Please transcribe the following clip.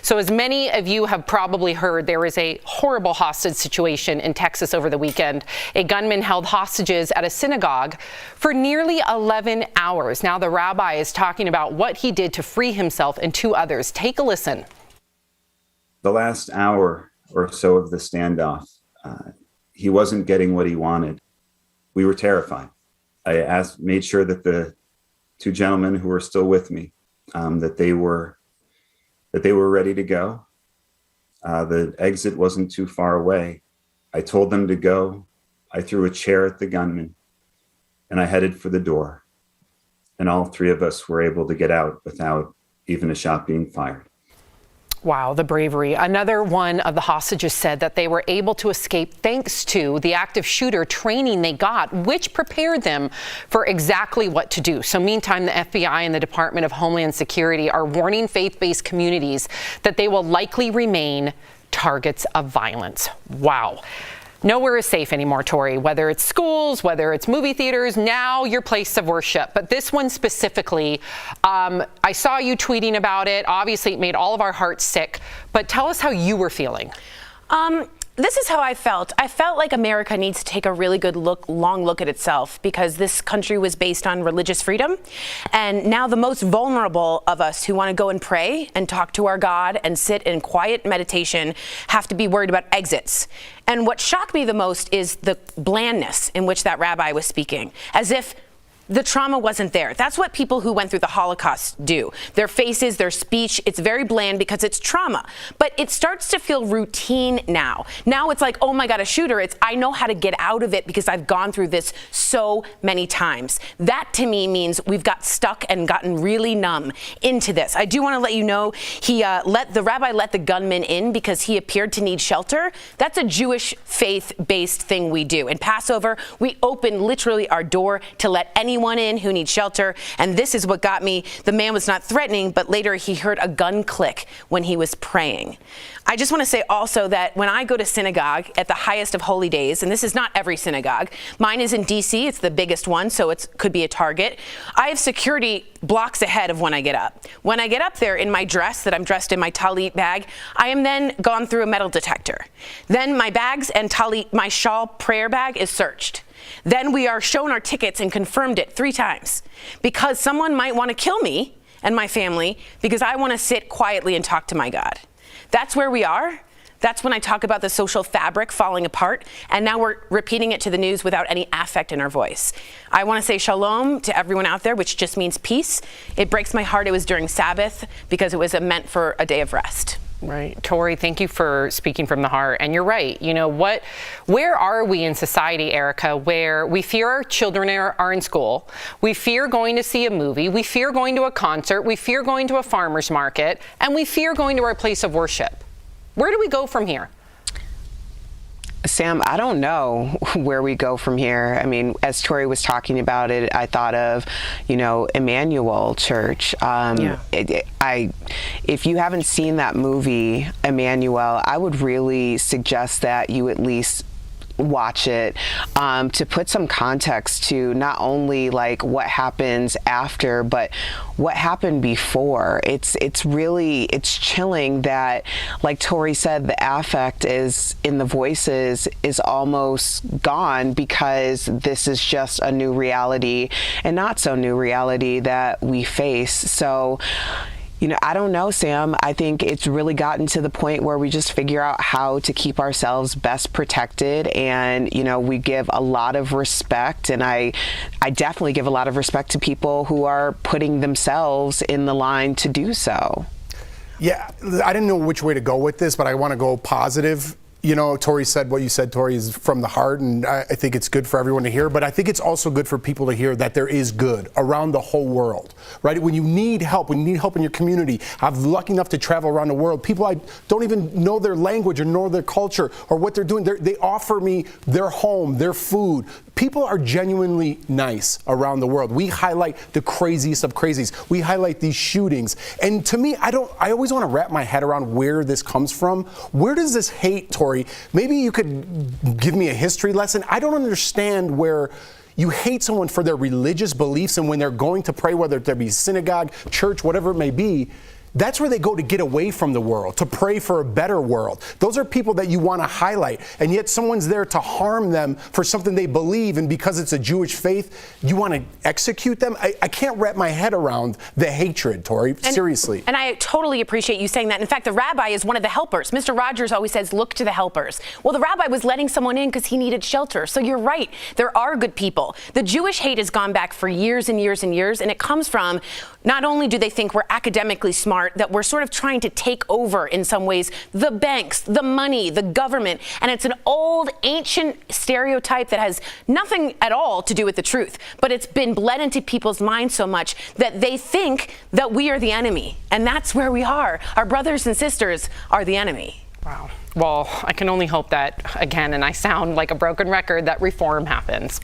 So as many of you have probably heard, there is a horrible hostage situation in Texas over the weekend. A gunman held hostages at a synagogue for nearly 11 hours. Now the rabbi is talking about what he did to free himself and 2 others. Take a listen. The last hour or so of the standoff, he wasn't getting what he wanted. We were terrified. I made sure that the 2 gentlemen who were still with me, that they were ready to go. The exit wasn't too far away. I told them to go. I threw a chair at the gunman and I headed for the door. And all 3 of us were able to get out without even a shot being fired. Wow, the bravery. Another one of the hostages said that they were able to escape thanks to the active shooter training they got, which prepared them for exactly what to do. So meantime, the FBI and the Department of Homeland Security are warning faith-based communities that they will likely remain targets of violence. Wow. Nowhere is safe anymore, Tori, whether it's schools, whether it's movie theaters, now your place of worship. But this one specifically, I saw you tweeting about it. Obviously, it made all of our hearts sick. But tell us how you were feeling. This is how I felt. I felt like America needs to take a really good long look at itself, because this country was based on religious freedom. And now the most vulnerable of us who want to go and pray and talk to our God and sit in quiet meditation have to be worried about exits. And what shocked me the most is the blandness in which that rabbi was speaking, as if the trauma wasn't there. That's what people who went through the Holocaust do. Their faces, their speech, it's very bland because it's trauma. But it starts to feel routine now. Now it's like, oh my God, a shooter. It's, I know how to get out of it because I've gone through this so many times. That to me means we've got stuck and gotten really numb into this. I do want to let you know, the rabbi let the gunman in because he appeared to need shelter. That's a Jewish faith-based thing we do. In Passover, we open literally our door to let anyone in who needs shelter. And this is what got me. The man was not threatening, but later he heard a gun click when he was praying. I just want to say also that when I go to synagogue at the highest of holy days, and this is not every synagogue, mine is in DC, it's the biggest one, so it could be a target. I have security blocks ahead of when I get up. When I get up there in my dress, that I'm dressed in my talit bag, I am then gone through a metal detector. Then my bags and talit, my shawl prayer bag is searched. Then we are shown our tickets and confirmed it 3 times because someone might want to kill me and my family because I want to sit quietly and talk to my God. That's where we are. That's when I talk about the social fabric falling apart, and now we're repeating it to the news without any affect in our voice. I want to say shalom to everyone out there, which just means peace. It breaks my heart it was during Sabbath because it was meant for a day of rest. Right. Tori, thank you for speaking from the heart. And you're right. You know what? Where are we in society, Erica, where we fear our children are in school, we fear going to see a movie, we fear going to a concert, we fear going to a farmer's market, and we fear going to our place of worship? Where do we go from here? Sam, I don't know where we go from here. I mean, as Tori was talking about it, I thought of, Emmanuel Church. If you haven't seen that movie, Emmanuel, I would really suggest that you at least watch it to put some context to not only like what happens after, but what happened before. It's chilling that, like Tori said, the affect is in the voices is almost gone because this is just a new reality and not so new reality that we face. So I don't know, Sam. I think it's really gotten to the point where we just figure out how to keep ourselves best protected. And, we give a lot of respect. And I definitely give a lot of respect to people who are putting themselves in the line to do so. Yeah, I didn't know which way to go with this, but I want to go positive. Tori said what you said, Tori, is from the heart, and I think it's good for everyone to hear. But I think it's also good for people to hear that there is good around the whole world, right? When you need help in your community, I'm lucky enough to travel around the world. People I don't even know their language or know their culture or what they're doing. They offer me their home, their food. People are genuinely nice around the world. We highlight the craziest of crazies. We highlight these shootings. And to me, I always want to wrap my head around where this comes from. Where does this hate, Tori? Maybe you could give me a history lesson. I don't understand where you hate someone for their religious beliefs and when they're going to pray, whether there be synagogue, church, whatever it may be, That's where they go to get away from the world, to pray for a better world. Those are people that you want to highlight, and yet someone's there to harm them for something they believe, and because it's a Jewish faith, you want to execute them? I can't wrap my head around the hatred, Tori, seriously. And I totally appreciate you saying that. In fact, the rabbi is one of the helpers. Mr. Rogers always says, look to the helpers. Well, the rabbi was letting someone in because he needed shelter. So you're right. There are good people. The Jewish hate has gone back for years and years and years, and it comes from not only do they think we're academically smart, that we're sort of trying to take over in some ways the banks, the money, the government, and it's an old ancient stereotype that has nothing at all to do with the truth, but it's been bled into people's minds so much that they think that we are the enemy, and that's where we are. Our brothers and sisters are the enemy. Wow. Well, I can only hope that, again, and I sound like a broken record, that reform happens.